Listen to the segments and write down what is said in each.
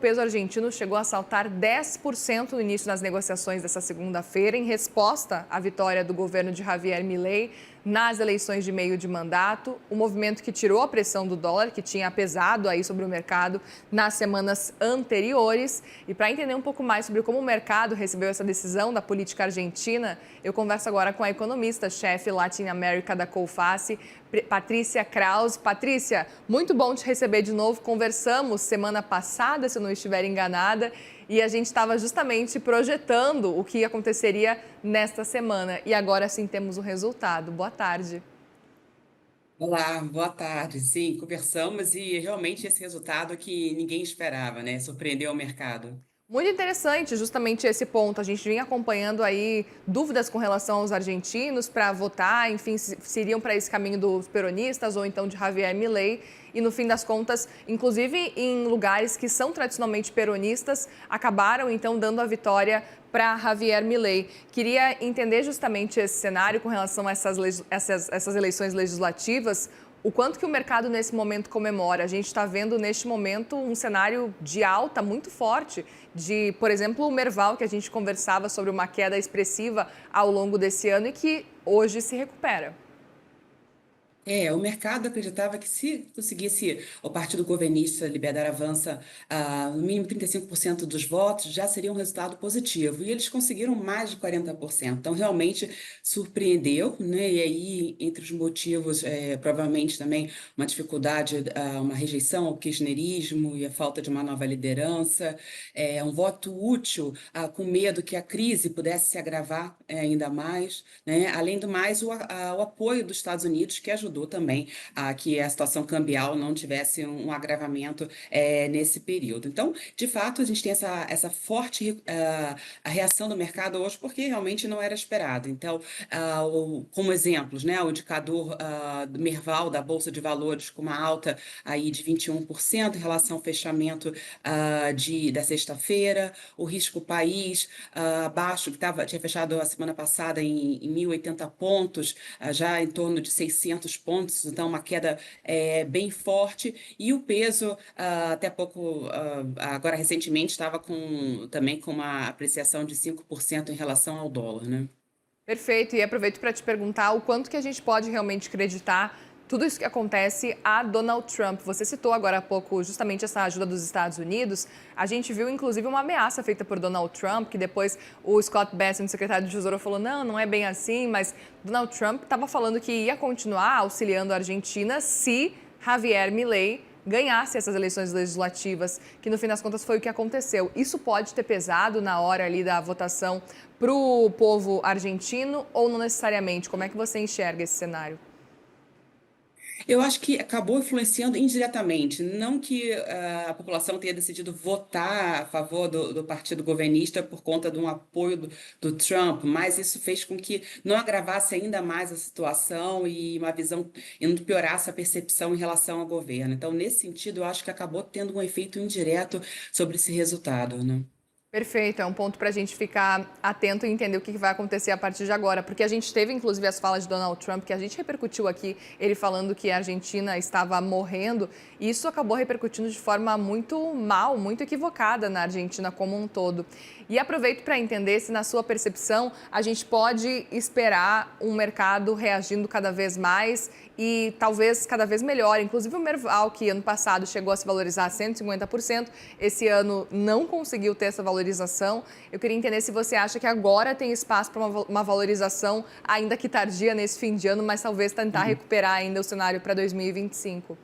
O peso argentino chegou a saltar 10% no início das negociações dessa segunda-feira, em resposta à vitória do governo de Javier Milei nas eleições de meio de mandato, o movimento que tirou a pressão do dólar, que tinha pesado aí sobre o mercado nas semanas anteriores. E para entender um pouco mais sobre como o mercado recebeu essa decisão da política argentina, eu converso agora com a economista-chefe Latin America da Colface, Patrícia Krause. Patrícia, muito bom te receber de novo. Conversamos semana passada, se eu não estiver enganada, e a gente estava justamente projetando o que aconteceria nesta semana. E agora sim temos o resultado. Boa tarde. Olá, boa tarde. Sim, conversamos e realmente esse resultado que ninguém esperava, né? Surpreendeu o mercado. Muito interessante justamente esse ponto. A gente vinha acompanhando aí dúvidas com relação aos argentinos para votar, enfim, se iriam para esse caminho dos peronistas ou então de Javier Milei. E no fim das contas, inclusive em lugares que são tradicionalmente peronistas, acabaram então dando a vitória para Javier Milei. Queria entender justamente esse cenário com relação a essas eleições legislativas. O quanto que o mercado nesse momento comemora? A gente está vendo neste momento um cenário de alta muito forte, de, por exemplo, o Merval, que a gente conversava sobre uma queda expressiva ao longo desse ano e que hoje se recupera. O mercado acreditava que se conseguisse o partido governista Liberdade Avança no mínimo 35% dos votos, já seria um resultado positivo. E eles conseguiram mais de 40%. Então, realmente surpreendeu, né? E aí, entre os motivos, provavelmente também uma dificuldade, uma rejeição ao kirchnerismo e a falta de uma nova liderança, um voto útil, com medo que a crise pudesse se agravar ainda mais, né? Além do mais, o apoio dos Estados Unidos, que ajudou também a que a situação cambial não tivesse um agravamento nesse período. Então, de fato, a gente tem essa forte a reação do mercado hoje, porque realmente não era esperado. Então, como exemplos, né, o indicador do Merval, da Bolsa de Valores, com uma alta aí de 21% em relação ao fechamento da sexta-feira, o risco país abaixo, que tinha fechado a semana passada em 1.080 pontos, já em torno de 600 pontos, então uma queda bem forte, e o peso, até pouco, agora recentemente, estava também com uma apreciação de 5% em relação ao dólar, né? Perfeito, e aproveito para te perguntar o quanto que a gente pode realmente acreditar tudo isso que acontece a Donald Trump. Você citou agora há pouco justamente essa ajuda dos Estados Unidos. A gente viu, inclusive, uma ameaça feita por Donald Trump, que depois o Scott Bessent, secretário do Tesouro, falou não é bem assim, mas Donald Trump estava falando que ia continuar auxiliando a Argentina se Javier Milei ganhasse essas eleições legislativas, que no fim das contas foi o que aconteceu. Isso pode ter pesado na hora ali da votação para o povo argentino ou não necessariamente? Como é que você enxerga esse cenário? Eu acho que acabou influenciando indiretamente, não que a população tenha decidido votar a favor do partido governista por conta de um apoio do Trump, mas isso fez com que não agravasse ainda mais a situação e uma visão e não piorasse a percepção em relação ao governo. Então, nesse sentido, eu acho que acabou tendo um efeito indireto sobre esse resultado, né? Perfeito, é um ponto para a gente ficar atento e entender o que vai acontecer a partir de agora, porque a gente teve inclusive as falas de Donald Trump, que a gente repercutiu aqui, ele falando que a Argentina estava morrendo, e isso acabou repercutindo de forma muito mal, muito equivocada na Argentina como um todo. E aproveito para entender se, na sua percepção, a gente pode esperar um mercado reagindo cada vez mais e talvez cada vez melhor. Inclusive o Merval, que ano passado chegou a se valorizar 150%, esse ano não conseguiu ter essa valorização. Eu queria entender se você acha que agora tem espaço para uma valorização, ainda que tardia nesse fim de ano, mas talvez tentar recuperar ainda o cenário para 2025.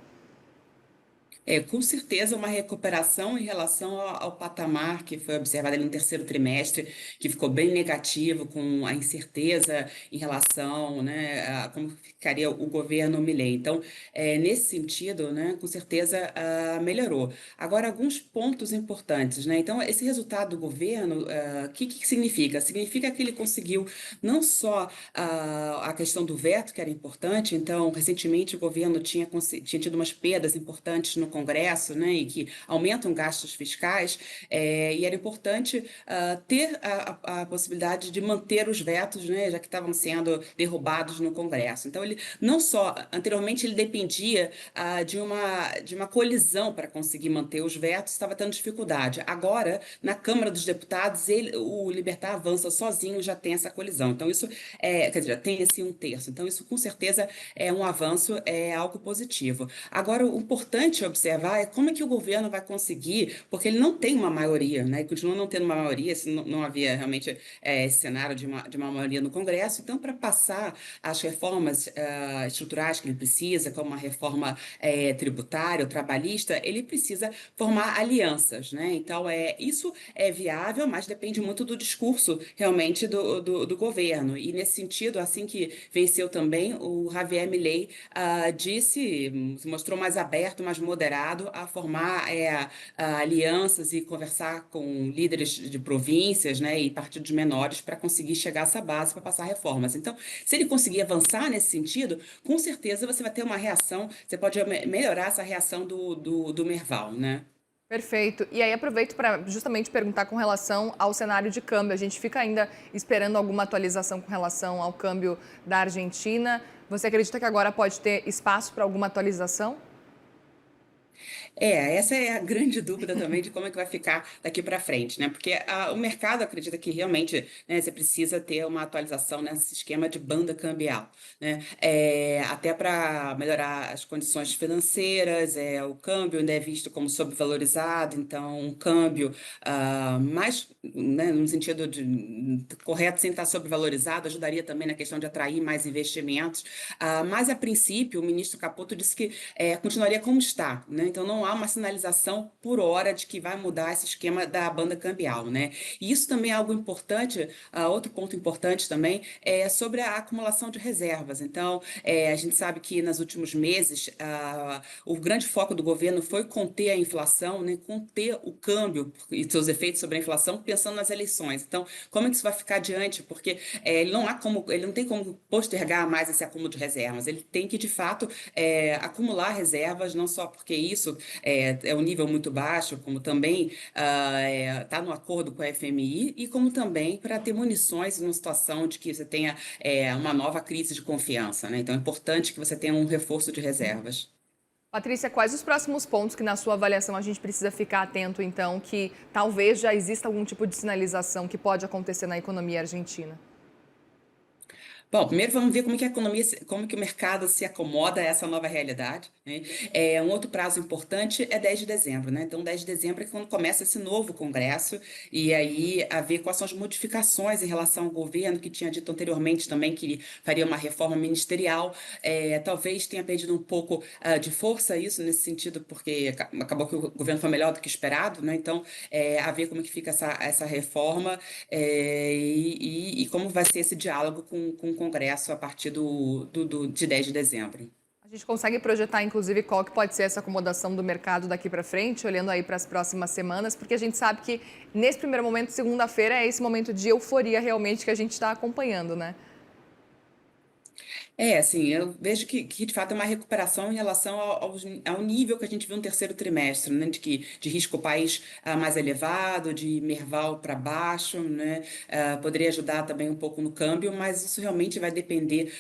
Com certeza uma recuperação em relação ao patamar que foi observado ali no terceiro trimestre, que ficou bem negativo, com a incerteza em relação, né, a como ficaria o governo Milei. Então, nesse sentido, né, com certeza melhorou. Agora, alguns pontos importantes, né? Então, esse resultado do governo, o que significa? Significa que ele conseguiu não só a questão do veto, que era importante, então, recentemente o governo tinha tido umas perdas importantes no Congresso, né, e que aumentam gastos fiscais, e era importante ter a possibilidade de manter os vetos, né, já que estavam sendo derrubados no Congresso. Então, ele não só, anteriormente, ele dependia de uma coalizão para conseguir manter os vetos, estava tendo dificuldade. Agora, na Câmara dos Deputados, o Libertar avança sozinho, já tem essa coalizão. Então, isso quer dizer, tem esse um terço. Então, isso com certeza é um avanço, é algo positivo. Agora, o importante observar é como é que o governo vai conseguir, porque ele não tem uma maioria, né? E continua não tendo uma maioria, se não havia realmente esse cenário de uma maioria no Congresso. Então, para passar as reformas estruturais que ele precisa, como uma reforma tributária ou trabalhista, ele precisa formar alianças, né? Então, isso é viável, mas depende muito do discurso realmente do governo. E nesse sentido, assim que venceu também, o Javier Milei se mostrou mais aberto, mais moderado a formar alianças e conversar com líderes de províncias, né, e partidos menores para conseguir chegar a essa base para passar reformas. Então, se ele conseguir avançar nesse sentido, com certeza você vai ter uma reação, você pode melhorar essa reação do Merval, né? Perfeito. E aí aproveito para justamente perguntar com relação ao cenário de câmbio. A gente fica ainda esperando alguma atualização com relação ao câmbio da Argentina. Você acredita que agora pode ter espaço para alguma atualização? Essa é a grande dúvida também de como é que vai ficar daqui para frente, né? Porque o mercado acredita que realmente, né, você precisa ter uma atualização nesse esquema de banda cambial, né? Até para melhorar as condições financeiras, o câmbio ainda é visto como subvalorizado, então um câmbio mais, né, no sentido correto, sem estar subvalorizado, ajudaria também na questão de atrair mais investimentos. Mas, a princípio, o ministro Caputo disse que continuaria como está, né? Então, não há uma sinalização por hora de que vai mudar esse esquema da banda cambial, né? E isso também é algo importante, outro ponto importante também é sobre a acumulação de reservas. Então, a gente sabe que nos últimos meses o grande foco do governo foi conter a inflação, né? Conter o câmbio e seus efeitos sobre a inflação, pensando nas eleições. Então, como é que isso vai ficar adiante? Porque ele não tem como postergar mais esse acúmulo de reservas. Ele tem que, de fato, acumular reservas, não só porque isso é um nível muito baixo, como também está no acordo com a FMI, e como também para ter munições numa situação de que você tenha uma nova crise de confiança, né? Então é importante que você tenha um reforço de reservas. Patrícia, quais os próximos pontos que, na sua avaliação, a gente precisa ficar atento, então, que talvez já exista algum tipo de sinalização que pode acontecer na economia argentina? Bom, primeiro vamos ver como que a economia, como que o mercado se acomoda a essa nova realidade, né? Um outro prazo importante é 10 de dezembro, né? Então, 10 de dezembro é quando começa esse novo Congresso, e aí a ver quais são as modificações em relação ao governo, que tinha dito anteriormente também que faria uma reforma ministerial. Talvez tenha perdido um pouco de força isso nesse sentido, porque acabou que o governo foi melhor do que esperado, né? Então, a ver como que fica essa reforma, e como vai ser esse diálogo com o Congresso a partir de 10 de dezembro. A gente consegue projetar, inclusive, qual que pode ser essa acomodação do mercado daqui para frente, olhando aí para as próximas semanas, porque a gente sabe que, nesse primeiro momento, segunda-feira, é esse momento de euforia realmente que a gente está acompanhando, né? Assim, eu vejo que de fato é uma recuperação em relação ao nível que a gente viu no terceiro trimestre, né? De risco país mais elevado, de Merval para baixo, né? Poderia ajudar também um pouco no câmbio, mas isso realmente vai depender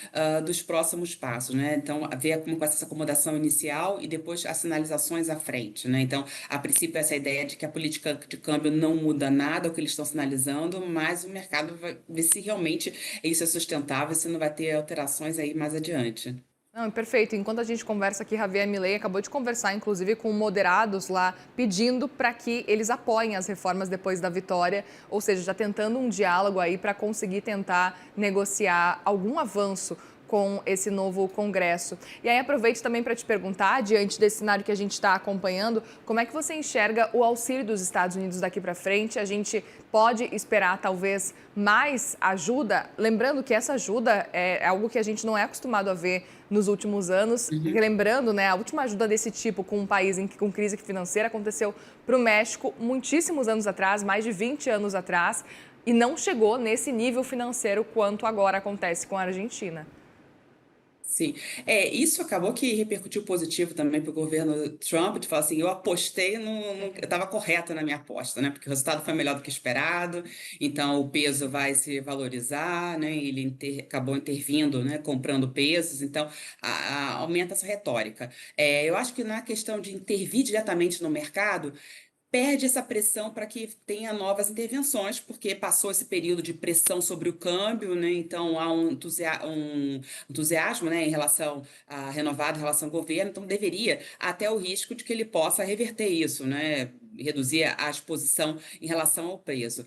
dos próximos passos, né? Então, ver como vai ser essa acomodação inicial e depois as sinalizações à frente, né? Então, a princípio, essa ideia de que a política de câmbio não muda nada, o que eles estão sinalizando, mas o mercado vai ver se realmente isso é sustentável, se não vai ter alterações aí mais adiante. Não, perfeito. Enquanto a gente conversa aqui, Javier Milei acabou de conversar, inclusive, com moderados lá, pedindo para que eles apoiem as reformas depois da vitória, ou seja, já tentando um diálogo aí para conseguir tentar negociar algum avanço com esse novo Congresso. E aí aproveito também para te perguntar, diante desse cenário que a gente está acompanhando, como é que você enxerga o auxílio dos Estados Unidos daqui para frente? A gente pode esperar talvez mais ajuda? Lembrando que essa ajuda é algo que a gente não é acostumado a ver nos últimos anos. Lembrando, né, a última ajuda desse tipo com um país com crise financeira aconteceu para o México muitíssimos anos atrás, mais de 20 anos atrás, e não chegou nesse nível financeiro quanto agora acontece com a Argentina. Sim, isso acabou que repercutiu positivo também para o governo Trump, de falar assim, eu apostei eu estava correta na minha aposta, né? Porque o resultado foi melhor do que esperado, então o peso vai se valorizar, né? Ele acabou intervindo, né? Comprando pesos, então aumenta essa retórica. Eu acho que na questão de intervir diretamente no mercado, perde essa pressão para que tenha novas intervenções, porque passou esse período de pressão sobre o câmbio, né? Então há um entusiasmo, né, em relação a renovado em relação ao governo, então deveria até o risco de que ele possa reverter isso, né? Reduzir a exposição em relação ao preço.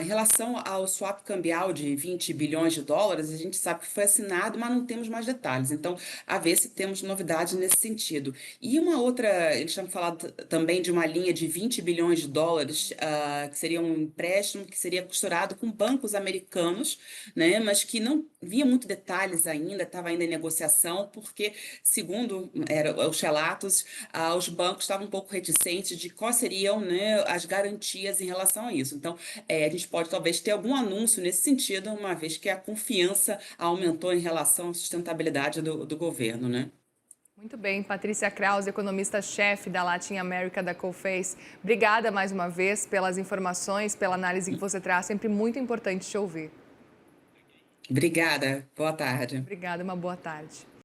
Em relação ao swap cambial de 20 bilhões de dólares, a gente sabe que foi assinado, mas não temos mais detalhes. Então, a ver se temos novidades nesse sentido. E uma outra, eles tinham falado também de uma linha de 20 bilhões de dólares, que seria um empréstimo que seria costurado com bancos americanos, né, mas que não via muito detalhes ainda, estava ainda em negociação, porque, segundo os relatos, os bancos estavam um pouco reticentes de quais seriam, né, as garantias em relação a isso. Então, a gente pode talvez ter algum anúncio nesse sentido, uma vez que a confiança aumentou em relação à sustentabilidade do governo, né? Muito bem, Patrícia Krause, economista-chefe da Latin America da Coface. Obrigada mais uma vez pelas informações, pela análise que você traz, sempre muito importante te ouvir. Obrigada, boa tarde. Obrigada, uma boa tarde.